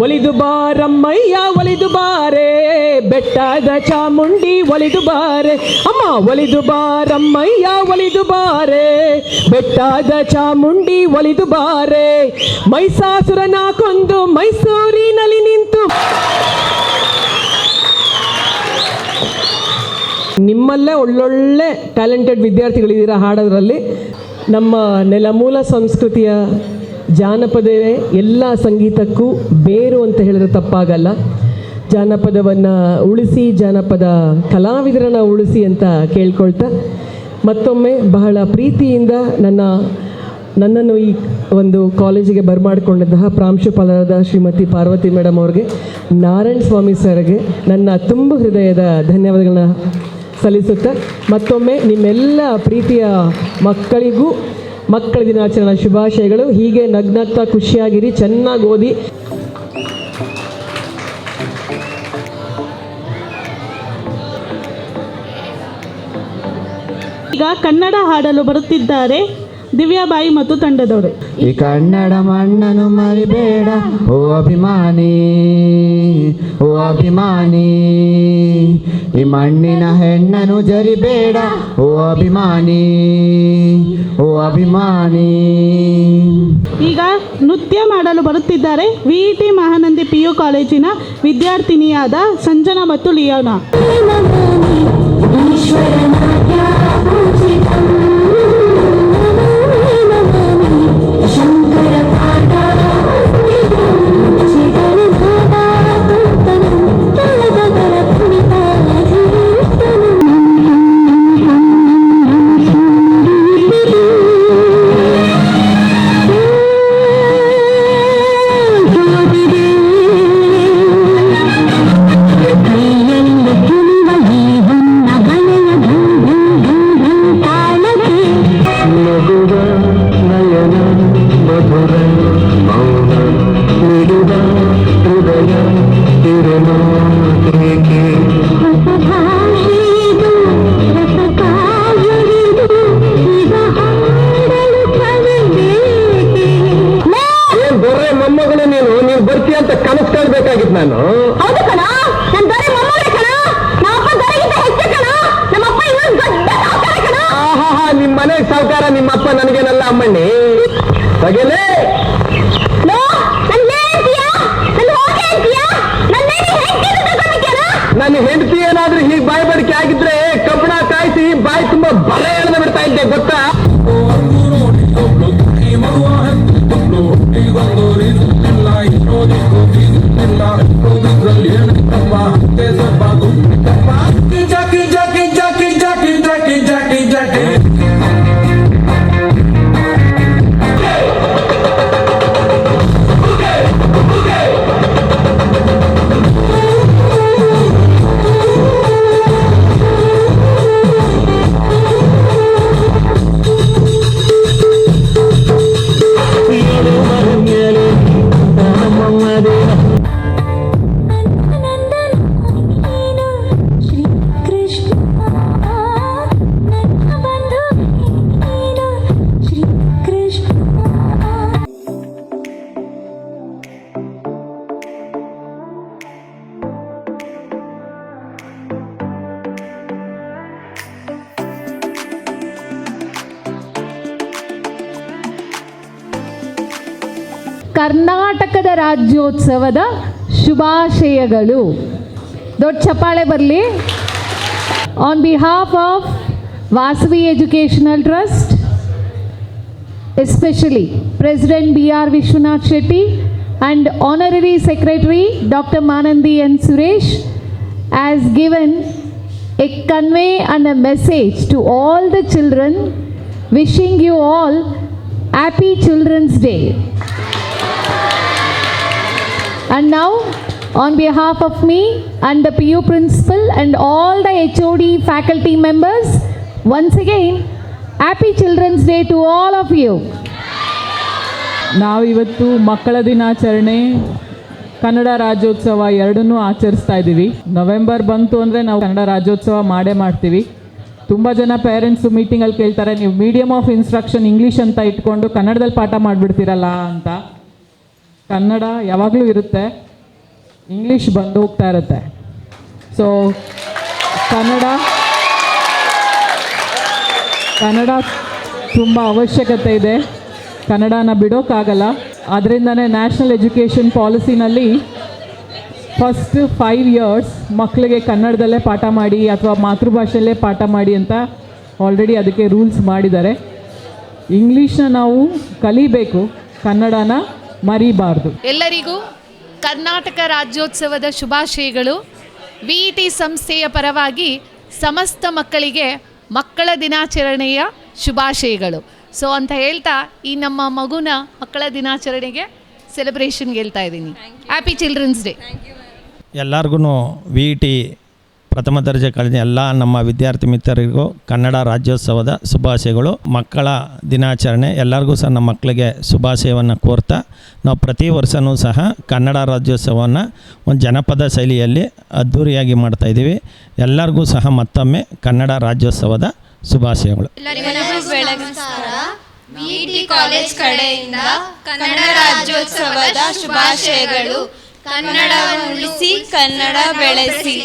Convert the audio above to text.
ಒಲಿದು ಬಾರಮ್ಮಯ್ಯ ಒಲಿದು ಬಾರೆ ಬೆಟ್ಟದ ಚಾಮುಂಡಿ ಒಲಿದು ಬಾರೆ ಅಮ್ಮ ಒಲಿದು ಬಾರಮ್ಮಯ್ಯ ಒಲಿದು ಬಾರೆ ಬೆಟ್ಟದ ಚಾಮುಂಡಿ ಒಲಿದು ಬಾರೆ ಮೈಸಾಸುರನ ಕೊಂದು ಮೈಸೂರಿನಲ್ಲಿ ನಿಂತು ನಿಮ್ಮಲ್ಲೇ ಒಳ್ಳೊಳ್ಳೆ ಟ್ಯಾಲೆಂಟೆಡ್ ವಿದ್ಯಾರ್ಥಿಗಳಿದ್ದೀರಾ ಹಾಡೋದ್ರಲ್ಲಿ. ನಮ್ಮ ನೆಲಮೂಲ ಸಂಸ್ಕೃತಿಯ ಜಾನಪದವೇ ಎಲ್ಲ ಸಂಗೀತಕ್ಕೂ ಬೇರು ಅಂತ ಹೇಳಿದ್ರೆ ತಪ್ಪಾಗಲ್ಲ. ಜಾನಪದವನ್ನು ಉಳಿಸಿ, ಜಾನಪದ ಕಲಾವಿದರನ್ನು ಉಳಿಸಿ ಅಂತ ಕೇಳ್ಕೊಳ್ತಾ ಮತ್ತೊಮ್ಮೆ ಬಹಳ ಪ್ರೀತಿಯಿಂದ ನನ್ನನ್ನು ಈ ಒಂದು ಕಾಲೇಜಿಗೆ ಬರಮಾಡಿಕೊಂಡಂತಹ ಪ್ರಾಂಶುಪಾಲರಾದ ಶ್ರೀಮತಿ ಪಾರ್ವತಿ ಮೇಡಮ್ ಅವ್ರಿಗೆ, ನಾರಾಯಣ ಸ್ವಾಮಿ ಸರ್ಗೆ ನನ್ನ ತುಂಬ ಹೃದಯದ ಧನ್ಯವಾದಗಳನ್ನ ಸಲ್ಲಿಸುತ್ತಾ ಮತ್ತೊಮ್ಮೆ ನಿಮ್ಮೆಲ್ಲ ಪ್ರೀತಿಯ ಮಕ್ಕಳಿಗೂ ಮಕ್ಕಳ ದಿನಾಚರಣೆ ಶುಭಾಶಯಗಳು. ಹೀಗೆ ನಗ್ನಗ್ತಾ ಖುಷಿಯಾಗಿರಿ, ಚೆನ್ನಾಗಿ ಓದಿ. ಈಗ ಕನ್ನಡ ಹಾಡಲು ಬರುತ್ತಿದ್ದಾರೆ ದಿವ್ಯಾಬಾಯಿ ಮತ್ತು ತಂಡದವರು. ಈ ಕನ್ನಡ ಮಣ್ಣನ್ನು ಮರಿಬೇಡ ಓ ಅಭಿಮಾನಿ, ಓ ಅಭಿಮಾನಿ, ಈ ಮಣ್ಣಿನ ಹೆಣ್ಣನ್ನು ಜರಿಬೇಡ ಓ ಅಭಿಮಾನಿ, ಓ ಅಭಿಮಾನಿ. ಈಗ ನೃತ್ಯ ಮಾಡಲು ಬರುತ್ತಿದ್ದಾರೆ ವಿಇಟಿ ಮಹಾನಂದಿ PU ಕಾಲೇಜಿನ ವಿದ್ಯಾರ್ಥಿನಿಯಾದ ಸಂಜನಾ ಮತ್ತು ಲಿಯೋನಾ. ನಾನು ನಿಮ್ಮ ಮನೆಗೆ ಸಾವುಕಾರ, ನಿಮ್ಮಪ್ಪ ನನಗೇನಲ್ಲ ಅಮ್ಮಣ್ಣಿ. ಬಗೆಲೇ ನನ್ನ ಹೆಂಡತಿ ಏನಾದ್ರೂ ಹೀಗೆ ಬಾಯಿ ಬಡಿಕೆ ಆಗಿದ್ರೆ ಕಬ್ಬಣ ಕಾಯಿಸಿ ಬಾಯಿ ತುಂಬಾ ಬರ ಎಳೆದು ಬಿಡ್ತಾ ಇದ್ದೆ, ಗೊತ್ತಾ? ಕರ್ನಾಟಕದ ರಾಜ್ಯೋತ್ಸವದ ಶುಭಾಶಯಗಳು. ದೊಡ್ಡ ಚಪ್ಪಾಳೆ ಬರಲಿ. On behalf of Vasavi educational trust, especially President B.R. Vishwanath Shetty, and Honorary Secretary Dr. Manandi and Suresh has given a convey and a message to all the children, wishing you all Happy Children's Day. And now, on behalf of me and the PU principal and all the HOD faculty members, once again, Happy Children's Day to all of you. ನಾವಿವತ್ತು ಮಕ್ಕಳ ದಿನಾಚರಣೆ, ಕನ್ನಡ ರಾಜ್ಯೋತ್ಸವ ಎರಡನ್ನೂ ಆಚರಿಸ್ತಾ ಇದ್ದೀವಿ. November ಬಂತು ಅಂದರೆ ನಾವು ಕನ್ನಡ ರಾಜ್ಯೋತ್ಸವ ಮಾಡೇ ಮಾಡ್ತೀವಿ. ತುಂಬ ಜನ ಪೇರೆಂಟ್ಸು ಮೀಟಿಂಗಲ್ಲಿ ಕೇಳ್ತಾರೆ, ನೀವು ಮೀಡಿಯಮ್ ಆಫ್ ಇನ್ಸ್ಟ್ರಕ್ಷನ್ ಇಂಗ್ಲೀಷ್ ಅಂತ ಇಟ್ಕೊಂಡು ಕನ್ನಡದಲ್ಲಿ ಪಾಠ ಮಾಡಿಬಿಡ್ತೀರಲ್ಲ ಅಂತ. ಕನ್ನಡ ಯಾವಾಗಲೂ ಇರುತ್ತೆ, ಇಂಗ್ಲೀಷ್ ಬಂದು ಹೋಗ್ತಾ ಇರುತ್ತೆ. ಸೊ ಕನ್ನಡ ತುಂಬ ಅವಶ್ಯಕತೆ ಇದೆ, ಕನ್ನಡನ ಬಿಡೋಕ್ಕಾಗಲ್ಲ. ಅದರಿಂದನೇ ನ್ಯಾಷನಲ್ ಎಜುಕೇಷನ್ ಪಾಲಿಸಿನಲ್ಲಿ ಫಸ್ಟ್ 5 years ಮಕ್ಕಳಿಗೆ ಕನ್ನಡದಲ್ಲೇ ಪಾಠ ಮಾಡಿ ಅಥವಾ ಮಾತೃಭಾಷೆಯಲ್ಲೇ ಪಾಠ ಮಾಡಿ ಅಂತ ಆಲ್ರೆಡಿ ಅದಕ್ಕೆ ರೂಲ್ಸ್ ಮಾಡಿದ್ದಾರೆ. ಇಂಗ್ಲೀಷ್ನ ನಾವು ಕಲಿಬೇಕು, ಕನ್ನಡನ ಮರಿಬಾರ್ದು. ಎಲ್ಲರಿಗೂ ಕರ್ನಾಟಕ ರಾಜ್ಯೋತ್ಸವದ ಶುಭಾಶಯಗಳು. VET ಸಂಸ್ಥೆಯ ಪರವಾಗಿ ಸಮಸ್ತ ಮಕ್ಕಳಿಗೆ ಮಕ್ಕಳ ದಿನಾಚರಣೆಯ ಶುಭಾಶಯಗಳು. ಸೊ ಅಂತ ಹೇಳ್ತಾ ಈ ನಮ್ಮ ಮಗುನ ಮಕ್ಕಳ ದಿನಾಚರಣೆಗೆ ಸೆಲೆಬ್ರೇಷನ್ಗೆ ಹೇಳ್ತಾ ಇದ್ದೀನಿ. Happy children's day. ಎಲ್ಲರಿಗೂ VET ಪ್ರಥಮ ದರ್ಜೆ ಕಲಿತ ಎಲ್ಲ ನಮ್ಮ ವಿದ್ಯಾರ್ಥಿ ಮಿತ್ರರಿಗೂ ಕನ್ನಡ ರಾಜ್ಯೋತ್ಸವದ ಶುಭಾಶಯಗಳು. ಮಕ್ಕಳ ದಿನಾಚರಣೆ ಎಲ್ಲರಿಗೂ ಸಹ ನಮ್ಮ ಮಕ್ಕಳಿಗೆ ಶುಭಾಶಯವನ್ನು ಕೋರ್ತಾ ನಾವು ಪ್ರತಿ ವರ್ಷವೂ ಸಹ ಕನ್ನಡ ರಾಜ್ಯೋತ್ಸವವನ್ನು ಒಂದು ಜನಪದ ಶೈಲಿಯಲ್ಲಿ ಅದ್ಧೂರಿಯಾಗಿ ಮಾಡ್ತಾಯಿದ್ದೀವಿ. ಎಲ್ಲರಿಗೂ ಸಹ ಮತ್ತೊಮ್ಮೆ ಕನ್ನಡ ರಾಜ್ಯೋತ್ಸವದ ಶುಭಾಶಯಗಳು. VET ಕಾಲೇಜ್ ಕಡೆಯಿಂದ ಕನ್ನಡ ರಾಜ್ಯೋತ್ಸವದ ಶುಭಾಶಯಗಳು. ಕನ್ನಡವನ್ನು ಉಳಿಸಿ, ಕನ್ನಡ ಬೆಳೆಸಿ.